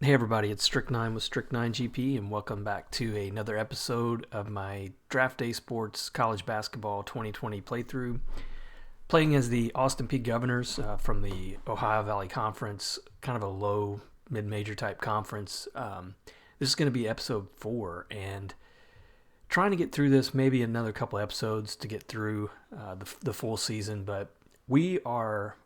Hey everybody, it's Strict9 with Strict9 GP, and welcome back to another episode of my Draft Day Sports College Basketball 2020 playthrough. Playing as the Austin Peay Governors from the Ohio Valley Conference, kind of a low mid-major type conference. This is going to be episode 4, and trying to get through this, maybe another couple episodes to get through the full season, but we are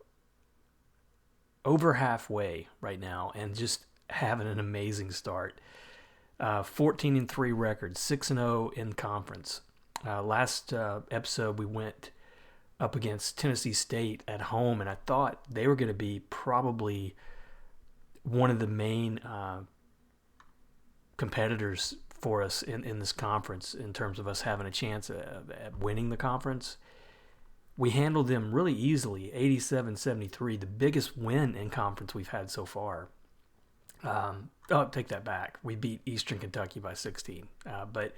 over halfway right now, and just having an amazing start. 14-3 record, 6-0 in conference. Last episode we went up against Tennessee State at home, and I thought they were going to be probably one of the main competitors for us in this conference in terms of us having a chance at winning the conference. We handled them really easily, 87-73, the biggest win in conference we've had so far. Take that back. We beat Eastern Kentucky by 16. But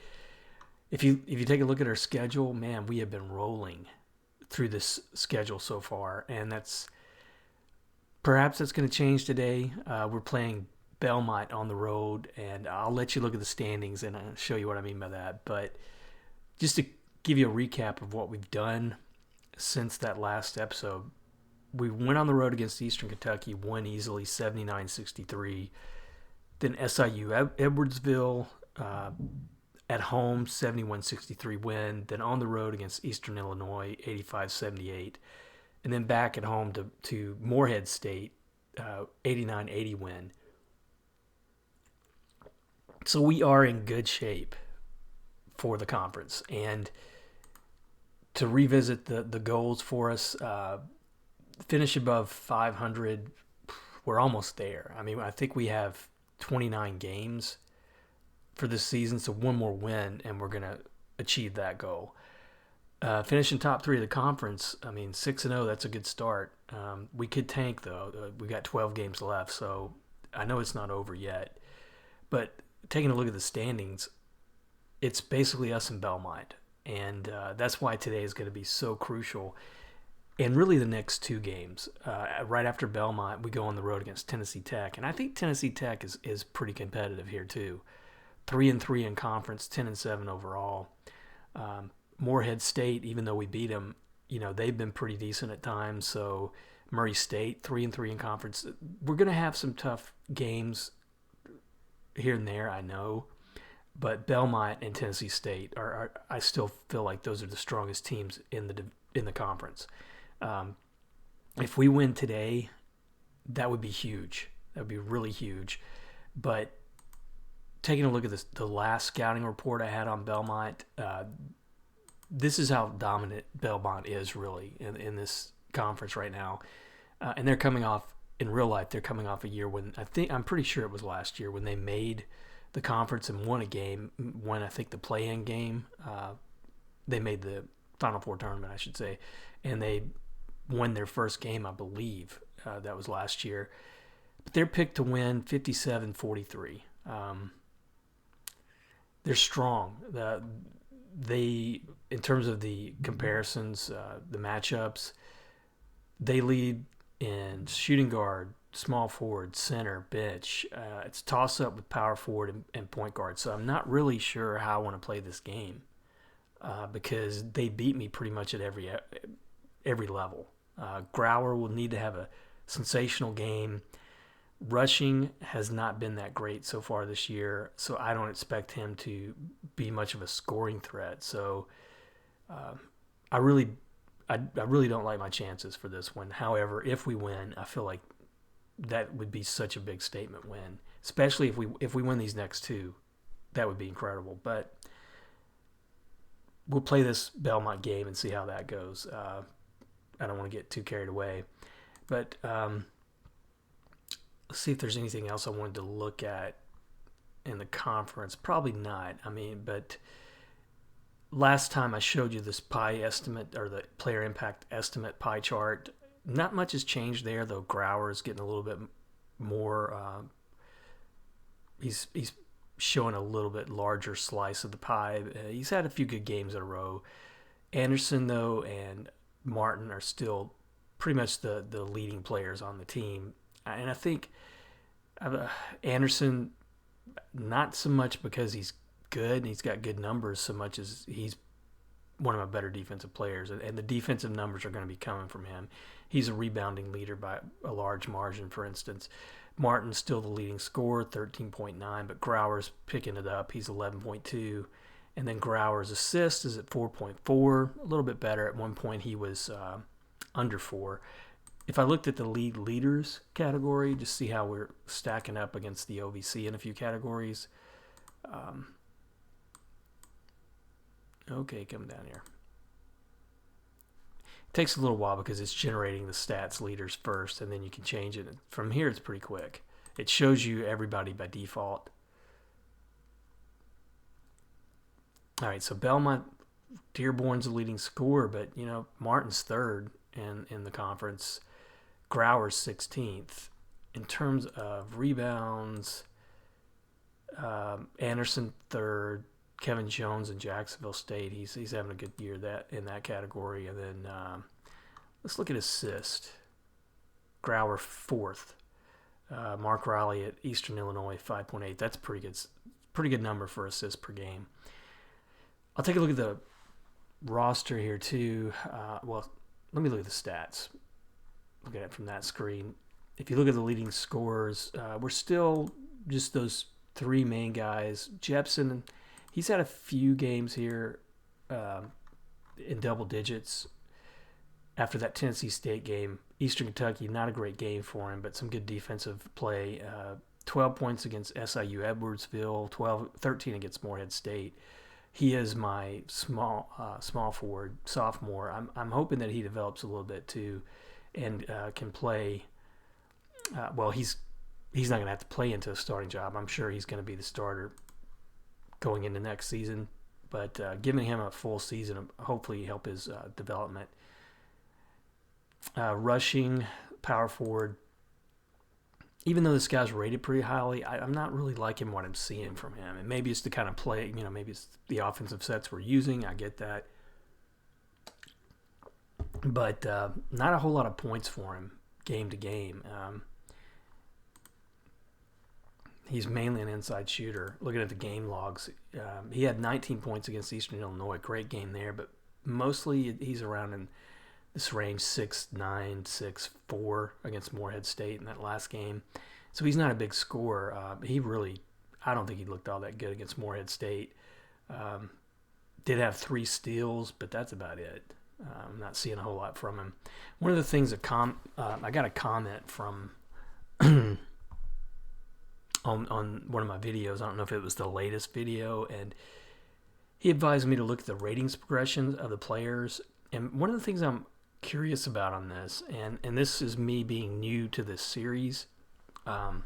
if you take a look at our schedule, man, we have been rolling through this schedule so far, and perhaps that's going to change today. We're playing Belmont on the road, and I'll let you look at the standings and I'll show you what I mean by that. But just to give you a recap of what we've done since that last episode, we went on the road against Eastern Kentucky, won easily 79-63. Then SIU Edwardsville at home, 71-63 win. Then on the road against Eastern Illinois, 85-78. And then back at home to Morehead State, 89-80 win. So we are in good shape for the conference. And to revisit the goals for us, finish above 500, we're almost there. I mean, I think we have 29 games for this season, so one more win, and we're going to achieve that goal. Finishing top 3 of the conference, I mean, 6-0, that's a good start. We could tank, though. We got 12 games left, so I know it's not over yet. But taking a look at the standings, it's basically us and Belmont, and that's why today is going to be so crucial. And really the next 2 games, right after Belmont, we go on the road against Tennessee Tech. And I think Tennessee Tech is pretty competitive here too. 3-3 in conference, 10-7 overall. Morehead State, even though we beat them, they've been pretty decent at times. So Murray State, 3-3 in conference. We're going to have some tough games here and there, I know. But Belmont and Tennessee State I still feel like those are the strongest teams in the conference. If we win today, that would be huge. That would be really huge. But taking a look at the last scouting report I had on Belmont, this is how dominant Belmont is really in this conference right now. And they're coming off, in real life, they're coming off a year when I'm pretty sure it was last year when they made the conference and won I think the play-in game. They made the Final Four tournament, I should say, and they won their first game, I believe. That was last year. But they're picked to win 57-43. They're strong. They, in terms of the comparisons, the matchups, they lead in shooting guard, small forward, center, bench. It's toss-up with power forward and point guard. So I'm not really sure how I want to play this game because they beat me pretty much at every level. Grauer will need to have a sensational game. Rushing has not been that great so far this year, so I don't expect him to be much of a scoring threat. So I really don't like my chances for this one. However, if we win, I feel like that would be such a big statement win, especially if we win these next 2. That would be incredible. But we'll play this Belmont game and see how that goes. I don't want to get too carried away. But let's see if there's anything else I wanted to look at in the conference. Probably not. I mean, but last time I showed you this pie estimate, or the player impact estimate pie chart. Not much has changed there, though. Grauer is getting a little bit more. He's showing a little bit larger slice of the pie. He's had a few good games in a row. Anderson, though, and Martin are still pretty much the leading players on the team. And I think Anderson, not so much because he's good and he's got good numbers, so much as he's one of my better defensive players, and the defensive numbers are going to be coming from him. He's a rebounding leader by a large margin, for instance. Martin's still the leading scorer, 13.9, but Grauer's picking it up. He's 11.2. And then Grauer's assist is at 4.4, a little bit better. At one point, he was under 4. If I looked at the league leaders category, just see how we're stacking up against the OVC in a few categories. Okay, come down here. It takes a little while because it's generating the stats leaders first, and then you can change it. From here, it's pretty quick. It shows you everybody by default. All right, so Belmont, Dearborn's the leading scorer, but, Martin's third in the conference. Grauer's 16th. In terms of rebounds, Anderson third. Kevin Jones in Jacksonville State, he's having a good year in that category. And then let's look at assist. Grauer fourth. Mark Riley at Eastern Illinois 5.8. That's pretty good number for assists per game. I'll take a look at the roster here too. Let me look at the stats. Look at it from that screen. If you look at the leading scorers, we're still just those three main guys. Jepson, he's had a few games here in double digits after that Tennessee State game. Eastern Kentucky, not a great game for him, but some good defensive play. 12 points against SIU Edwardsville, 13 against Morehead State. He is my small forward sophomore. I'm hoping that he develops a little bit too, and can play. He's not going to have to play into a starting job. I'm sure he's going to be the starter going into next season. But giving him a full season hopefully help his development. Rushing, power forward. Even though this guy's rated pretty highly, I'm not really liking what I'm seeing from him. And maybe it's the kind of play, maybe it's the offensive sets we're using. I get that. But not a whole lot of points for him game to game. He's mainly an inside shooter. Looking at the game logs, he had 19 points against Eastern Illinois. Great game there, but mostly he's around in this range 6'9", 6'4" against Morehead State in that last game. So he's not a big scorer. I don't think he looked all that good against Morehead State. Did have 3 steals, but that's about it. I'm not seeing a whole lot from him. One of the things I got a comment from on one of my videos. I don't know if it was the latest video, and he advised me to look at the ratings progression of the players. And one of the things I'm curious about on this, and this is me being new to this series, I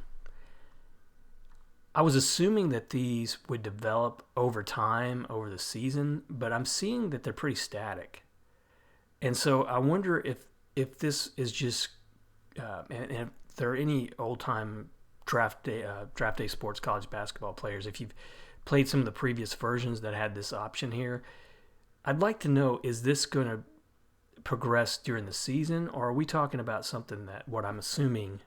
was assuming that these would develop over time, over the season, but I'm seeing that they're pretty static. And so I wonder if this is just, and if there are any old-time draft day sports college basketball players, if you've played some of the previous versions that had this option here, I'd like to know, is this going to progress during the season, or are we talking about something that, what I'm assuming,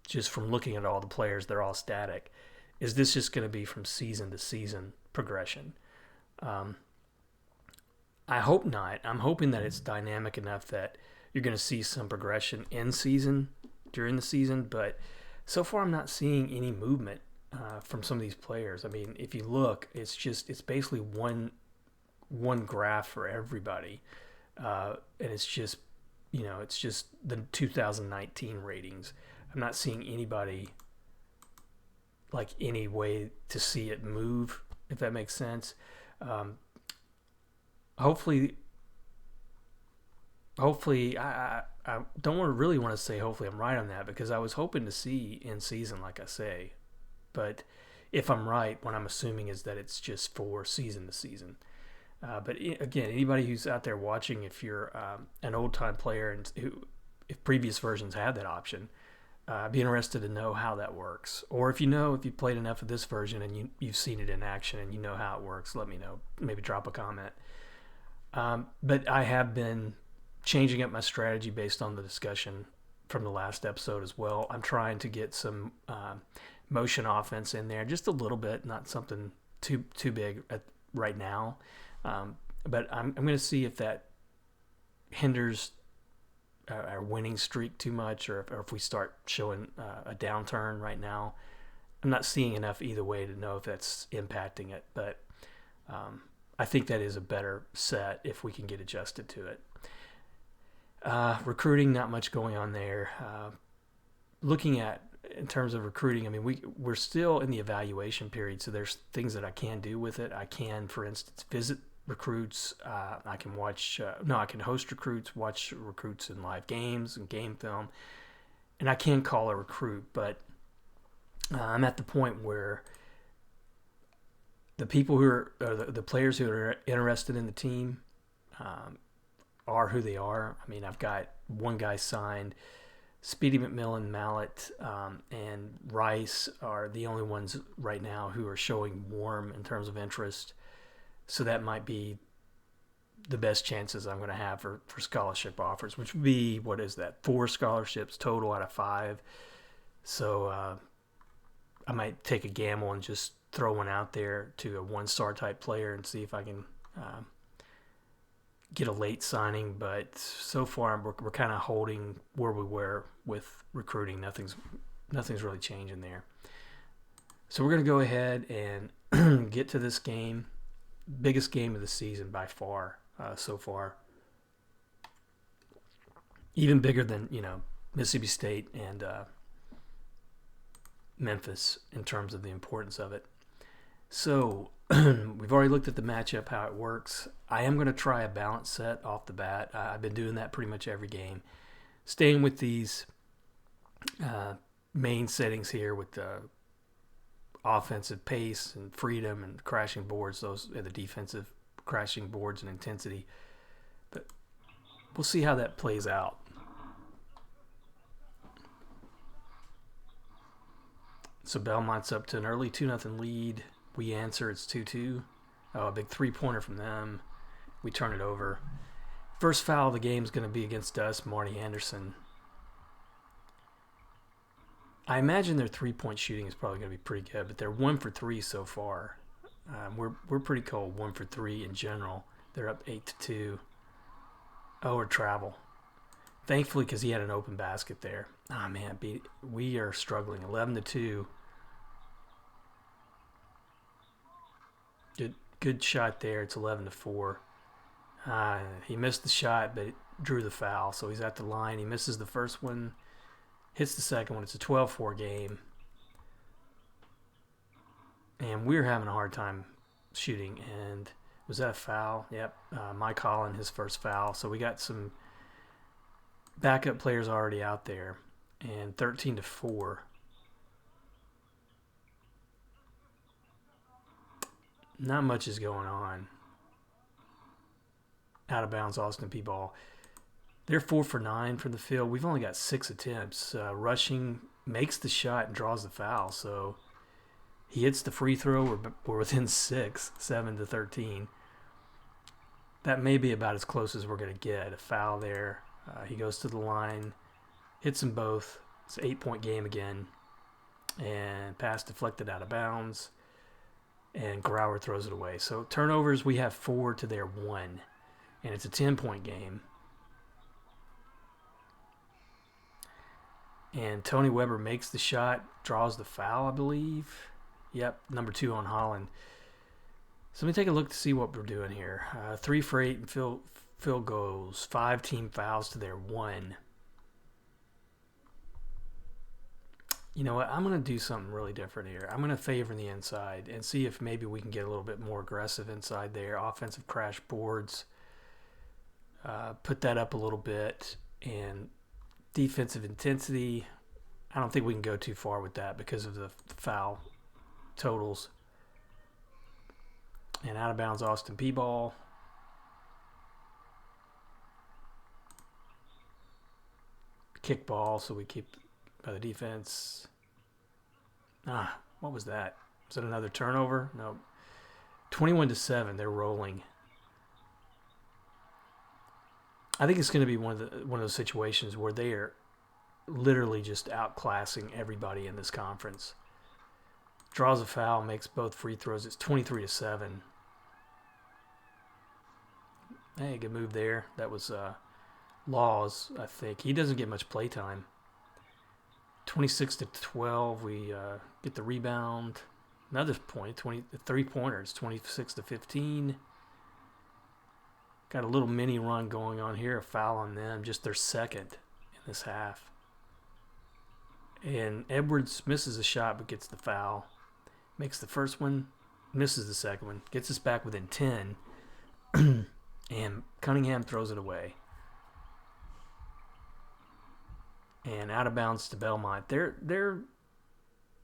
just from looking at all the players, they're all static. Is this just going to be from season to season progression? I hope not. I'm hoping that it's dynamic enough that you're going to see some progression in season, during the season, but so far I'm not seeing any movement from some of these players. I mean, if you look, it's basically one graph for everybody. And it's just the 2019 ratings. I'm not seeing anybody, like, any way to see it move, if that makes sense. Hopefully, I don't really want to say hopefully I'm right on that, because I was hoping to see in season, like I say. But if I'm right, what I'm assuming is that it's just for season to season. But again, anybody who's out there watching, if you're an old-time player and if previous versions had that option, I'd be interested to know how that works. Or if you played enough of this version and you've seen it in action and you know how it works, let me know. Maybe drop a comment. But I have been changing up my strategy based on the discussion from the last episode as well. I'm trying to get some motion offense in there, just a little bit, not something too big right now. But I'm going to see if that hinders our winning streak too much, or if we start showing a downturn right now. I'm not seeing enough either way to know if that's impacting it, but I think that is a better set if we can get adjusted to it. Recruiting, not much going on there. Looking at, in terms of recruiting, I mean, we're still in the evaluation period, so there's things that I can do with it. I can, for instance, visit recruits. I can I can host recruits, watch recruits in live games and game film, and I can call a recruit, but I'm at the point where the people who are, or the players who are interested in the team are who they are. I mean, I've got one guy signed. Speedy McMillan, Mallet, and Rice are the only ones right now who are showing warm in terms of interest. So that might be the best chances I'm going to have for scholarship offers, which would be, 4 scholarships total out of 5. So I might take a gamble and just throw one out there to a 1-star type player and see if I can get a late signing. But so far we're kind of holding where we were with recruiting. Nothing's really changing there. So we're going to go ahead and get to this game. Biggest game of the season by far so far. Even bigger than, Mississippi State and Memphis in terms of the importance of it. So we've already looked at the matchup, how it works. I am going to try a balance set off the bat. I've been doing that pretty much every game. Staying with these main settings here with the offensive pace and freedom and crashing boards, those are the defensive crashing boards and intensity. But we'll see how that plays out. So Belmont's up to an early 2-0 lead. We answer, it's 2-2. Oh, a big 3-pointer from them. We turn it over. First foul of the game is going to be against us, Marty Anderson. I imagine their 3-point shooting is probably going to be pretty good, but they're 1 for 3 so far. We're pretty cold, 1 for 3 in general. They're up 8-2. Oh, or travel. Thankfully, because he had an open basket there. Oh man, we are struggling. 11-2. Good shot there. It's 11-4. He missed the shot, but it drew the foul, so he's at the line. He misses the first one, hits the second one. It's a 12-4 game, and we're having a hard time shooting. And was that a foul? Yep. Mike Holland, his first foul. So we got some backup players already out there, and 13-4. Not much is going on. Out of bounds, Austin Peay ball. They're 4 for 9 from the field. We've only got 6 attempts. Rushing makes the shot and draws the foul. So he hits the free throw. We're within 6, 7-13. That may be about as close as we're going to get. A foul there. He goes to the line, hits them both. It's an 8-point game again. And pass deflected out of bounds. And Grauer throws it away. So turnovers, we have 4 to their 1. And it's a 10-point game. And Tony Weber makes the shot, draws the foul, I believe. Yep, number 2 on Holland. So let me take a look to see what we're doing here. 3 for 8 and field goals. 5 team fouls to their 1. You know what? I'm going to do something really different here. I'm going to favor the inside and see if maybe we can get a little bit more aggressive inside there. Offensive crash boards. Put that up a little bit. And defensive intensity, I don't think we can go too far with that because of the foul totals. And out of bounds, Austin Peay ball. Kick ball, so we keep by the defense. What was that? Was it another turnover? No. 21-7, they're rolling. I think it's going to be one of those situations where literally just outclassing everybody in this conference. Draws a foul, makes both free throws. It's 23-7. Hey, good move there. That was Laws, I think. He doesn't get much play time. 26-12. We get the rebound. Another point. 3-pointers. 26-15. Got a little mini run going on here. A foul on them. Just their second in this half. And Edwards misses a shot but gets the foul. Makes the first one. Misses the second one. Gets us back within 10. And Cunningham throws it away. And out of bounds to Belmont. They're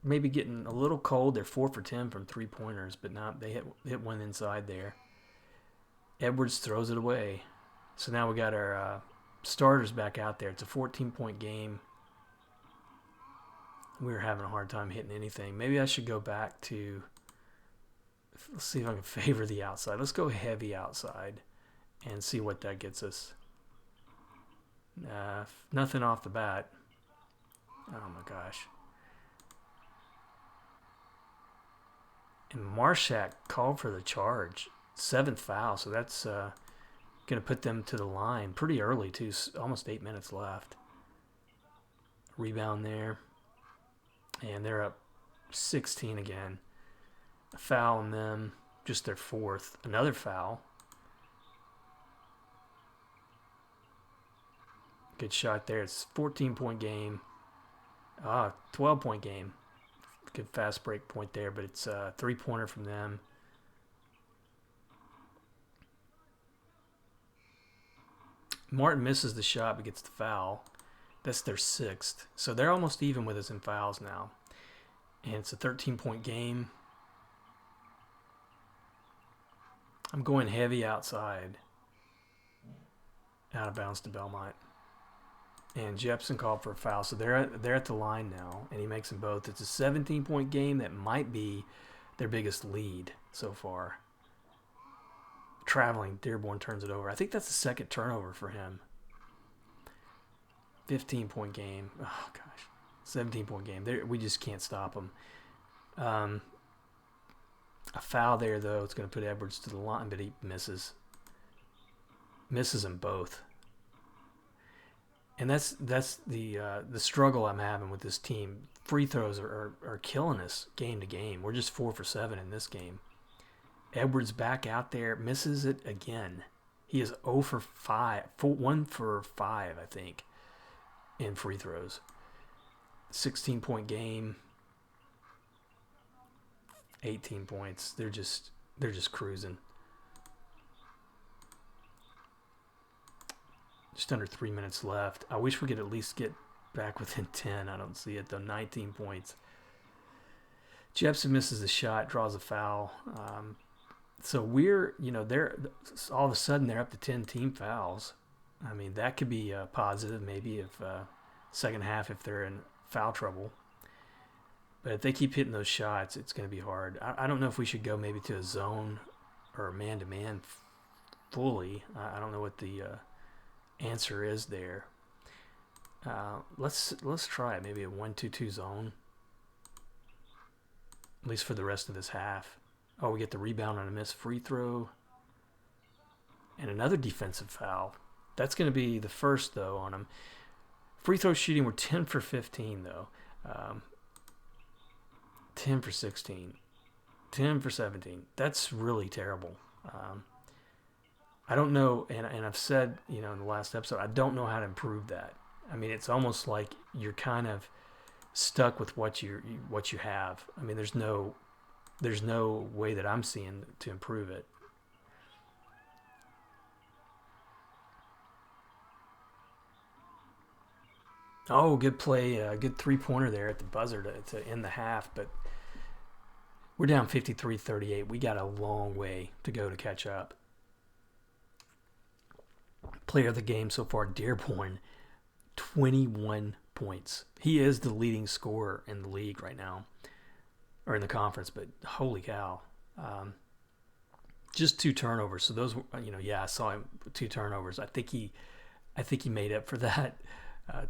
maybe getting a little cold. They're 4 for 10 from 3-pointers, but not. They hit one inside there. Edwards throws it away. So now we got our starters back out there. It's a 14-point game. We were having a hard time hitting anything. Maybe I should go back to. Let's see if I can favor the outside. Let's go heavy outside and see what that gets us. Nothing off the bat. Oh my gosh. And Marshak called for the charge. 7th foul, so that's going to put them to the line pretty early, too. Almost 8 minutes left. Rebound there. And they're up 16 again. A foul on them, just their 4th. Another foul. Good shot there. It's a 14-point game. 12-point game. Good fast break point there, but it's a 3-pointer from them. Martin misses the shot but gets the foul. That's their 6th. So they're almost even with us in fouls now. And it's a 13-point game. I'm going heavy outside. Out of bounds to Belmont. And Jepson called for a foul. So they're at the line now. And he makes them both. It's a 17-point game that might be their biggest lead so far. Traveling, Dearborn turns it over. I think that's the second turnover for him. 15-point game. Oh, gosh. 17-point game. We just can't stop them. A foul there, though. It's going to put Edwards to the line, but he misses. Misses them both. And that's the struggle I'm having with this team. Free throws are killing us game to game. We're just 4 for 7 in this game. Edwards back out there, misses it again. He is 0 for 5, 1 for 5, I think, in free throws. 16-point game, 18 points. They're just cruising. Just under 3 minutes left. I wish we could at least get back within 10. I don't see it though. 19 points. Jepson misses the shot, draws a foul. So they're all of a sudden they're up to 10 team fouls. I mean, that could be positive maybe if second half if they're in foul trouble. But if they keep hitting those shots, it's going to be hard. I don't know if we should go maybe to a zone or a man-to-man fully. I don't know what the answer is there. Let's try it. Maybe a 1-2-2 zone, at least for the rest of this half. Oh, we get the rebound on a missed free throw. And another defensive foul. That's going to be the first, though, on them. Free throw shooting, we're 10 for 15, though. 10 for 16. 10 for 17. That's really terrible. I don't know, and I've said, in the last episode, I don't know how to improve that. I mean, it's almost like you're kind of stuck with what you have. I mean, there's no way that I'm seeing to improve it. Oh, good play, good 3-pointer there at the buzzer to end the half, but we're down 53-38. We got a long way to go to catch up. Player of the game so far, Dearborn, 21 points. He is the leading scorer in the league right now, or in the conference, but holy cow. Just 2 turnovers. So those, I saw him 2 turnovers. I think he made up for that.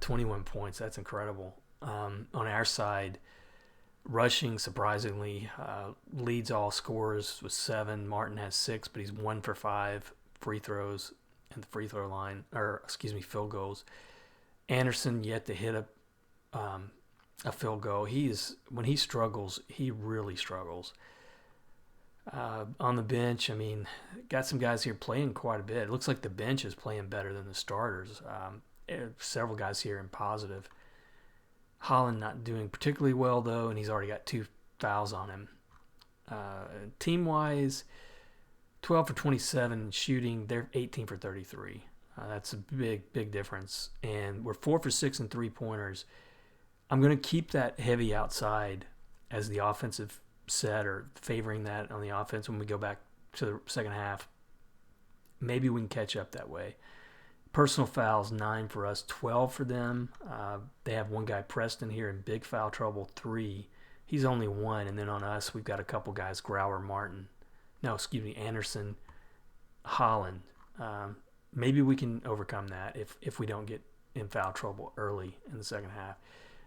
21 points. That's incredible. On our side, rushing, surprisingly, leads all scorers with 7. Martin has 6, but he's 1 for 5 free throws and the free throw line, or excuse me, field goals. Anderson yet to hit a field goal. When he struggles, he really struggles. On the bench, I mean, got some guys here playing quite a bit. It looks like the bench is playing better than the starters. Several guys here in positive. Holland not doing particularly well, though, and he's already got 2 fouls on him. Team-wise, 12 for 27 shooting. They're 18 for 33. That's a big, big difference. And we're 4 for 6 in three-pointers. I'm going to keep that heavy outside as the offensive set, or favoring that on the offense when we go back to the second half. Maybe we can catch up that way. Personal fouls, 9 for us, 12 for them. They have one guy, Preston, here in big foul trouble, 3. He's only 1. And then on us, we've got a couple guys, Anderson, Holland. Maybe we can overcome that if we don't get in foul trouble early in the second half.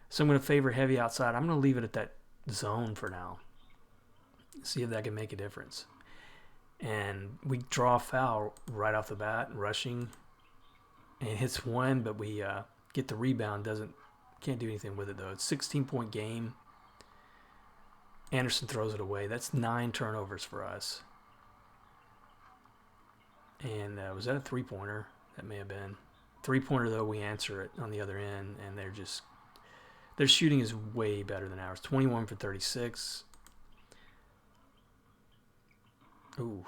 So I'm going to favor heavy outside. I'm going to leave it at that zone for now. See if that can make a difference. And we draw a foul right off the bat, rushing. And hits one, but we get the rebound. Can't do anything with it, though. It's a 16-point game. Anderson throws it away. That's 9 turnovers for us. And was that a three-pointer? That may have been. Three-pointer, though, we answer it on the other end, and their shooting is way better than ours. 21 for 36. Ooh.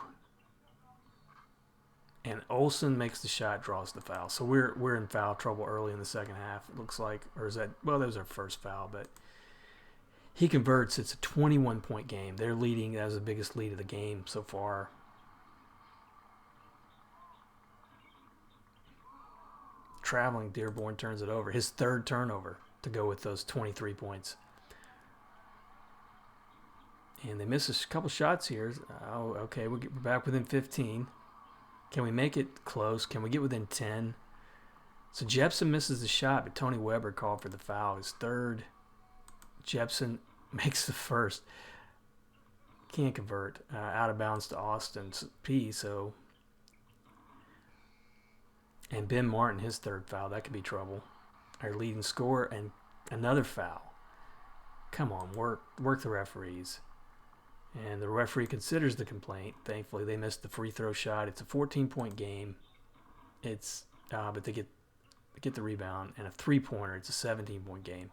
And Olsen makes the shot, draws the foul. So we're in foul trouble early in the second half, it looks like. Or is that, well, that was our first foul, but he converts. It's a 21-point game. They're leading. That was the biggest lead of the game so far. Traveling Dearborn turns it over. His 3rd turnover to go with those 23 points. And they miss a couple shots here. Oh, okay, we're back within 15. Can we make it close? Can we get within 10? So Jepson misses the shot, but Tony Weber called for the foul. His 3rd. Jepson makes the 1st. Can't convert. Out of bounds to Austin's Peay. So, and Ben Martin, his 3rd foul. That could be trouble. Our leading scorer, and another foul. Come on, work the referees. And the referee considers the complaint. Thankfully, they missed the free throw shot. It's a 14-point game. But they get the rebound, and a 3-pointer. It's a 17-point game.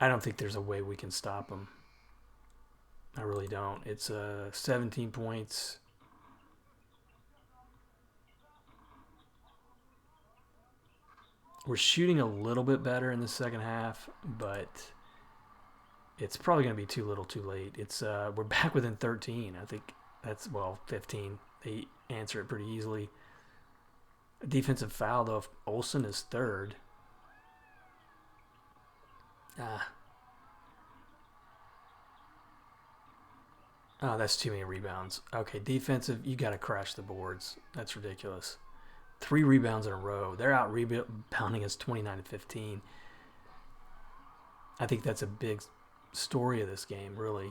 I don't think there's a way we can stop them. I really don't. It's 17 points. We're shooting a little bit better in the second half, but it's probably going to be too little too late. We're back within 13. I think that's, 15. They answer it pretty easily. A defensive foul, though, if Olsen is 3rd. Oh, that's too many rebounds. Okay, defensive, you got to crash the boards. That's ridiculous. 3 rebounds in a row. They're out rebounding us 29-15. I think that's a big story of this game, really.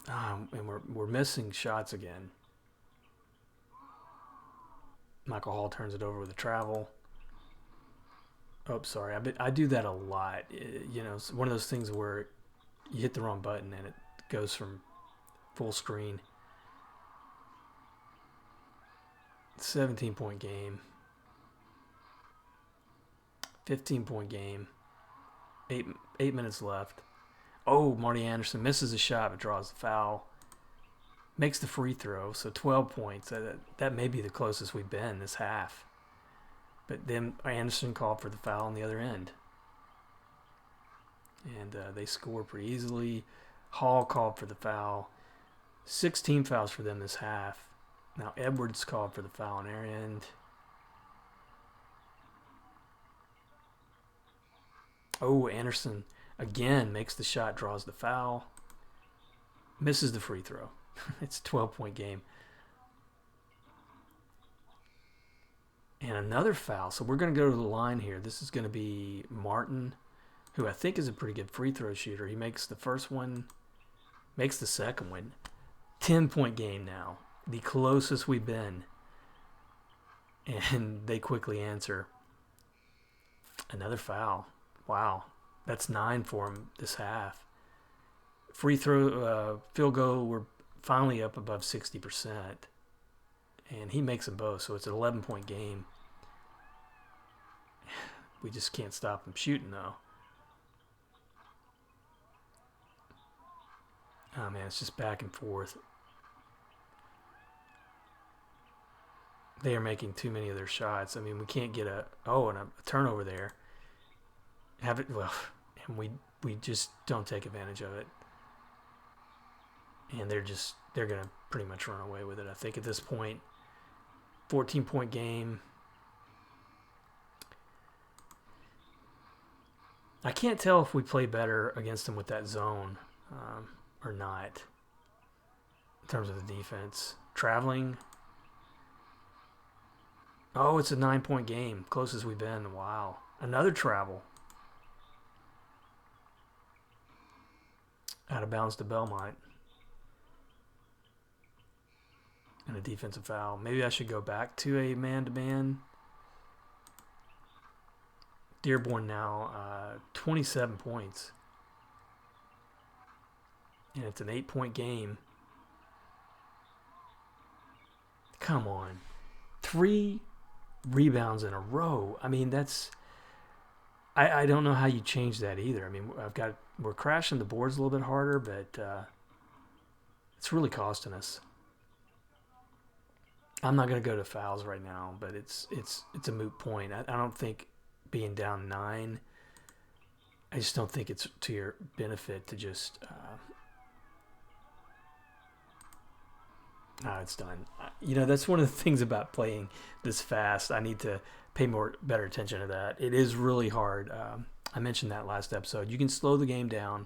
And we're missing shots again. Michael Hall turns it over with a travel. Oh, sorry. I do that a lot. It's one of those things where you hit the wrong button and it goes from full screen. 17-point game. 15-point game. 8 minutes left. Oh, Marty Anderson misses a shot but draws the foul. Makes the free throw, so 12 points. That may be the closest we've been this half. But then Anderson called for the foul on the other end. And they score pretty easily. Hall called for the foul. 16 fouls for them this half. Now Edwards called for the foul on their end. Oh, Anderson again makes the shot, draws the foul. Misses the free throw. It's a 12-point game. And another foul. So we're going to go to the line here. This is going to be Martin, who I think is a pretty good free throw shooter. He makes the first one, makes the second one. 10-point game now. The closest we've been. And they quickly answer. Another foul. Wow. That's 9 for him this half. Free throw, field goal, we're finally up above 60%. And he makes them both, so it's an 11-point game. We just can't stop him shooting, though. Oh, man, it's just back and forth. They are making too many of their shots. I mean, we can't get a turnover there. Have it, well, and we just don't take advantage of it. And they're going to pretty much run away with it, I think, at this point. 14-point game. I can't tell if we play better against them with that zone or not in terms of the defense. Traveling. Oh, it's a 9-point game. Closest we've been. Wow. Another travel. Out of bounds to Belmont. And a defensive foul. Maybe I should go back to a man-to-man. Dearborn now 27 points. And it's an 8-point game. Come on. 3 rebounds in a row. I mean, that's... I don't know how you change that either. I mean, we're crashing the boards a little bit harder, but it's really costing us. I'm not going to go to fouls right now, but it's a moot point. I don't think being down 9, I just don't think it's to your benefit to just... it's done. That's one of the things about playing this fast. I need to pay better attention to that. It is really hard. I mentioned that last episode. You can slow the game down.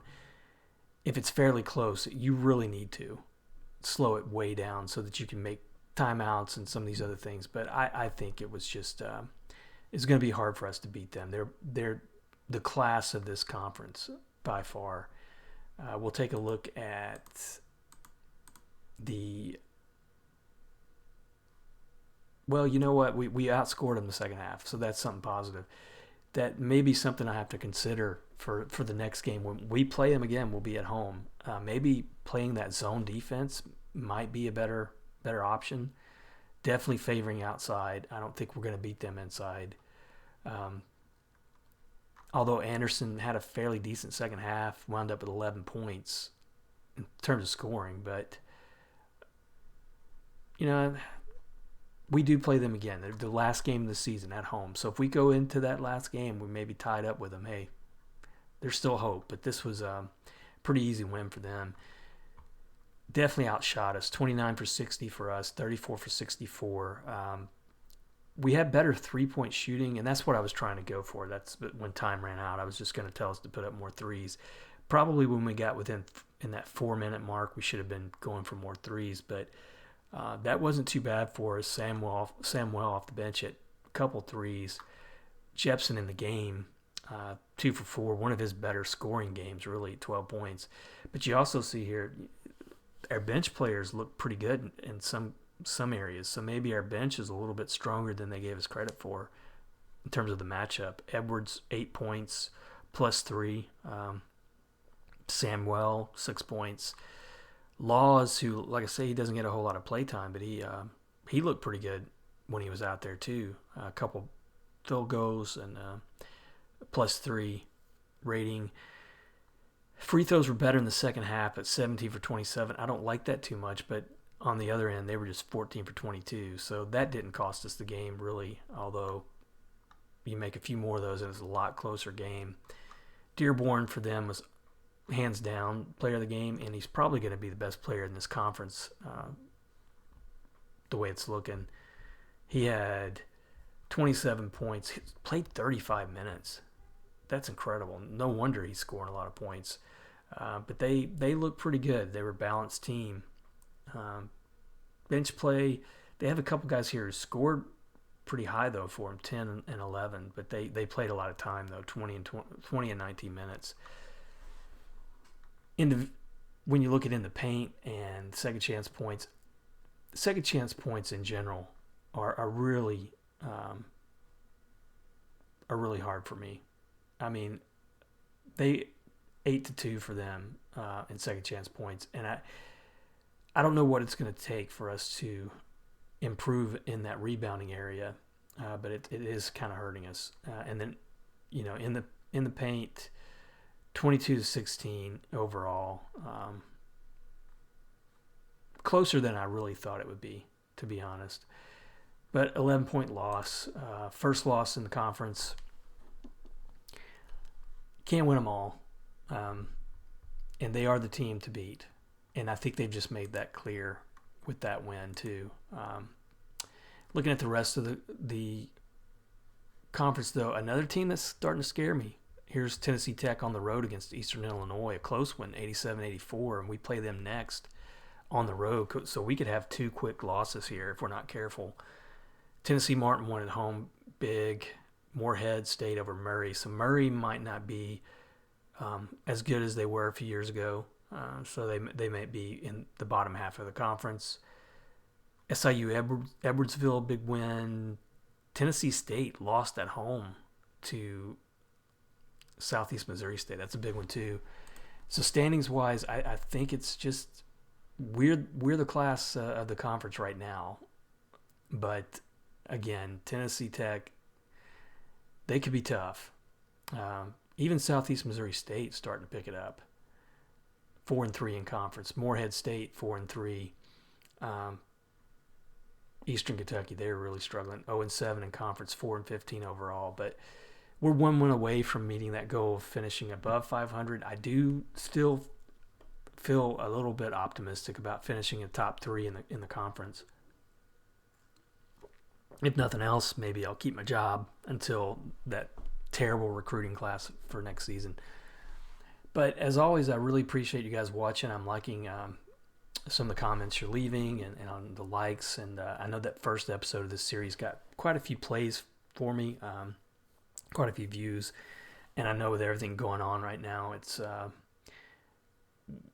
If it's fairly close, you really need to slow it way down so that you can make timeouts and some of these other things. But I think it was just it's going to be hard for us to beat them. They're the class of this conference by far. We'll take a look at the... Well, you know what? We outscored them the second half, so that's something positive. That may be something I have to consider for the next game. When we play them again, we'll be at home. Maybe playing that zone defense might be a better option. Definitely favoring outside. I don't think we're going to beat them inside. Although Anderson had a fairly decent second half, wound up with 11 points in terms of scoring. But, we do play them again. They're the last game of the season at home. So if we go into that last game, we may be tied up with them. Hey, there's still hope. But this was a pretty easy win for them. Definitely outshot us. 29 for 60 for us, 34 for 64. We had better three-point shooting, and that's what I was trying to go for. That's when time ran out. I was just going to tell us to put up more threes. Probably when we got in that 4-minute mark, we should have been going for more threes, but that wasn't too bad for us. Samuel off the bench at a couple threes. Jepson in the game, 2 for 4, one of his better scoring games, really, 12 points. But you also see here, our bench players look pretty good in some areas. So maybe our bench is a little bit stronger than they gave us credit for in terms of the matchup. Edwards, 8 points, plus 3. Samuel, 6 points. Laws, who, like I say, he doesn't get a whole lot of play time, but he looked pretty good when he was out there too. A couple field goals and plus 3 rating. Free throws were better in the second half at 17 for 27. I don't like that too much, but on the other end, they were just 14 for 22. So that didn't cost us the game, really, although you make a few more of those and it's a lot closer game. Dearborn for them was hands down player of the game, and he's probably going to be the best player in this conference the way it's looking. He had 27 points. He played 35 minutes. That's incredible. No wonder he's scoring a lot of points. But they look pretty good. They were a balanced team. Bench play, they have a couple guys here who scored pretty high though for them, 10 and 11. But they played a lot of time though, 20 and 19 minutes. When you look at in the paint and second chance points in general are really hard for me. I mean, they 8-2 for them in second chance points, and I don't know what it's going to take for us to improve in that rebounding area, but it is kind of hurting us. And then, in the paint, 22-16 overall, closer than I really thought it would be, to be honest. But 11-point loss, first loss in the conference. Can't win them all, and they are the team to beat. And I think they've just made that clear with that win too. Looking at the rest of the conference, though, another team that's starting to scare me. Here's Tennessee Tech on the road against Eastern Illinois, a close one, 87-84, and we play them next on the road. So we could have 2 quick losses here if we're not careful. Tennessee Martin won at home big. Moorhead State over Murray. So Murray might not be as good as they were a few years ago. So they may be in the bottom half of the conference. SIU Edwardsville, big win. Tennessee State lost at home to Southeast Missouri State. That's a big one too. So standings wise, I think it's just we're the class of the conference right now. But again, Tennessee Tech, they could be tough. Even Southeast Missouri State starting to pick it up. 4-3 in conference. Moorhead State 4-3. Eastern Kentucky, they're really struggling. 0-7 in conference, 4-15 overall. But we're 1 win away from meeting that goal of finishing above 500. I do still feel a little bit optimistic about finishing in top 3 in the conference. If nothing else, maybe I'll keep my job until that terrible recruiting class for next season. But as always, I really appreciate you guys watching. I'm liking some of the comments you're leaving and on the likes. And I know that first episode of this series got quite a few plays for me, quite a few views. And I know with everything going on right now, it's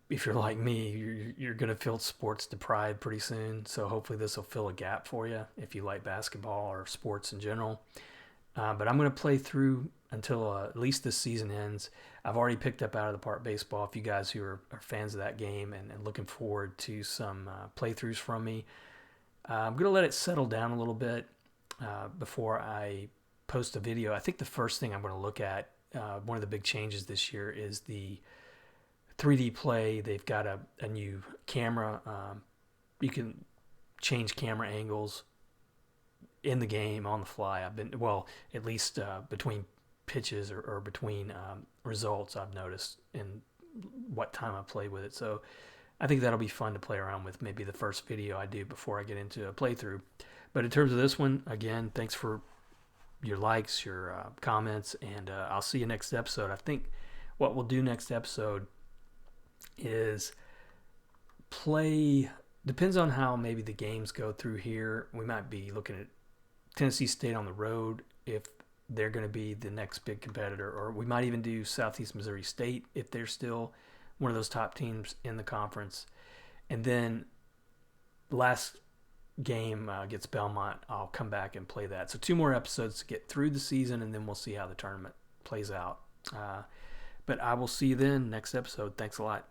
if you're like me, you're going to feel sports deprived pretty soon. So hopefully this will fill a gap for you if you like basketball or sports in general. But I'm going to play through until at least this season ends. I've already picked up Out of the Park Baseball. If you guys who are fans of that game and looking forward to some playthroughs from me, I'm going to let it settle down a little bit before I post a video. I think the first thing I'm going to look at, one of the big changes this year is the 3D play. They've got a new camera. You can change camera angles in the game on the fly. At least between pitches or between results, I've noticed in what time I played with it. So I think that'll be fun to play around with, maybe the first video I do before I get into a playthrough. But in terms of this one, again, thanks for your likes, your comments, and I'll see you next episode. I think what we'll do next episode is depends on how maybe the games go through here. We might be looking at Tennessee State on the road if they're going to be the next big competitor, or we might even do Southeast Missouri State if they're still one of those top teams in the conference. And then last game gets Belmont. I'll come back and play that. So 2 more episodes to get through the season, and then we'll see how the tournament plays out. But I will see you then next episode. Thanks a lot.